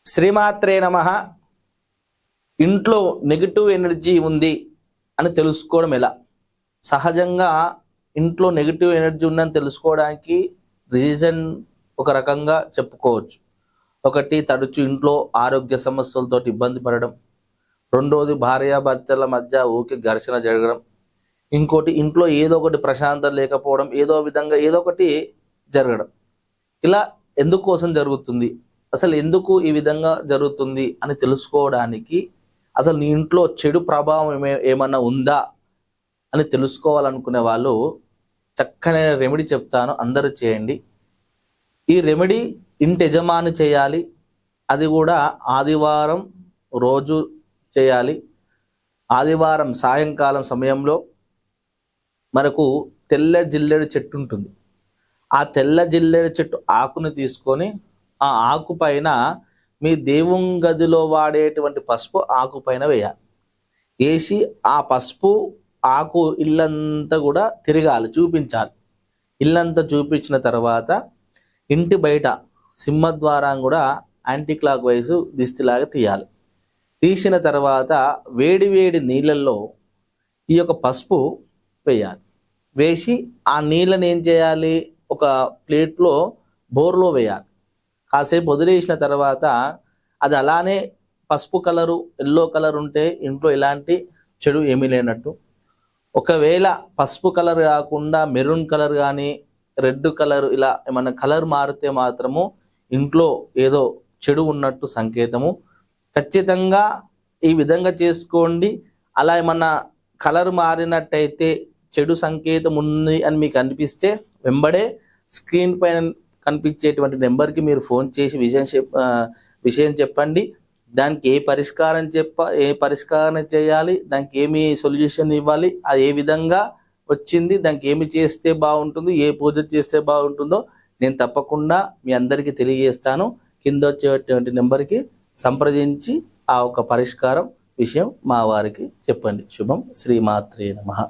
శ్రీమాత్రే నమః. ఇంట్లో నెగిటివ్ ఎనర్జీ ఉంది అని తెలుసుకోవడం ఎలా? సహజంగా ఇంట్లో నెగిటివ్ ఎనర్జీ ఉందని తెలుసుకోవడానికి రీజన్ ఒక రకంగా చెప్పుకోవచ్చు. ఒకటి, తరచు ఇంట్లో ఆరోగ్య సమస్యలతో ఇబ్బంది పడడం. రెండోది, భార్యాభర్తల మధ్య ఊకే ఘర్షణ జరగడం. ఇంకోటి, ఇంట్లో ఏదో ఒకటి ప్రశాంతత లేకపోవడం, ఏదో విధంగా ఏదో ఒకటి జరగడం. ఇలా ఎందుకోసం జరుగుతుంది, అసలు ఎందుకు ఈ విధంగా జరుగుతుంది అని తెలుసుకోవడానికి, అసలు నీ ఇంట్లో చెడు ప్రభావం ఏమన్నా ఉందా అని తెలుసుకోవాలనుకునే వాళ్ళు చక్కని రెమెడీ చెప్తాను, అందరూ చేయండి. ఈ రెమెడీ ఇంటి యజమాని చేయాలి, అది కూడా ఆదివారం రోజు చేయాలి. ఆదివారం సాయంకాలం సమయంలో మనకు తెల్ల జిల్లేడు చెట్టు ఉంటుంది. ఆ తెల్ల జిల్లేడు చెట్టు ఆకుని తీసుకొని ఆ ఆకు పైన మీ దేవుని గదిలో వాడేటువంటి పసుపు ఆకు పైన వేయాలి. వేసి ఆ పసుపు ఆకు ఇల్లంతా కూడా తిరగాలి, చూపించాలి. ఇల్లంతా చూపించిన తర్వాత ఇంటి బయట సింహద్వారం కూడా యాంటీ క్లాక్ వైజ్ దిష్టిలాగా తీయాలి. తీసిన తర్వాత వేడి వేడి నీళ్ళల్లో ఈ యొక్క పసుపు వేయాలి. వేసి ఆ నీళ్ళని ఏం చేయాలి, ఒక ప్లేట్లో బోర్లో వేయాలి. కాసేపు వదిలేసిన తర్వాత అది అలానే పసుపు కలరు, ఎల్లో కలర్ ఉంటే ఇంట్లో ఎలాంటి చెడు ఏమీ లేనట్టు. ఒకవేళ పసుపు కలర్ కాకుండా మెరూన్ కలర్ కానీ రెడ్ కలర్ ఇలా ఏమన్నా కలర్ మారితే మాత్రము ఇంట్లో ఏదో చెడు ఉన్నట్టు సంకేతము. ఖచ్చితంగా ఈ విధంగా చేసుకోండి. అలా ఏమన్నా కలర్ మారినట్టయితే, చెడు సంకేతం ఉంది అని మీకు అనిపిస్తే వెంబడే స్క్రీన్ పైన కనిపించేటువంటి నెంబర్కి మీరు ఫోన్ చేసి విషయం చెప్పండి. దానికి ఏ పరిష్కారం చేయాలి, దానికి ఏమి సొల్యూషన్ ఇవ్వాలి, అది ఏ విధంగా వచ్చింది, దానికి ఏమి చేస్తే బాగుంటుందో, ఏ పూజ చేస్తే బాగుంటుందో నేను తప్పకుండా మీ అందరికీ తెలియజేస్తాను. కింద వచ్చేటువంటి నెంబర్కి సంప్రదించి ఆ ఒక పరిష్కారం విషయం మా వారికి చెప్పండి. శుభం. శ్రీమాత్రే నమః.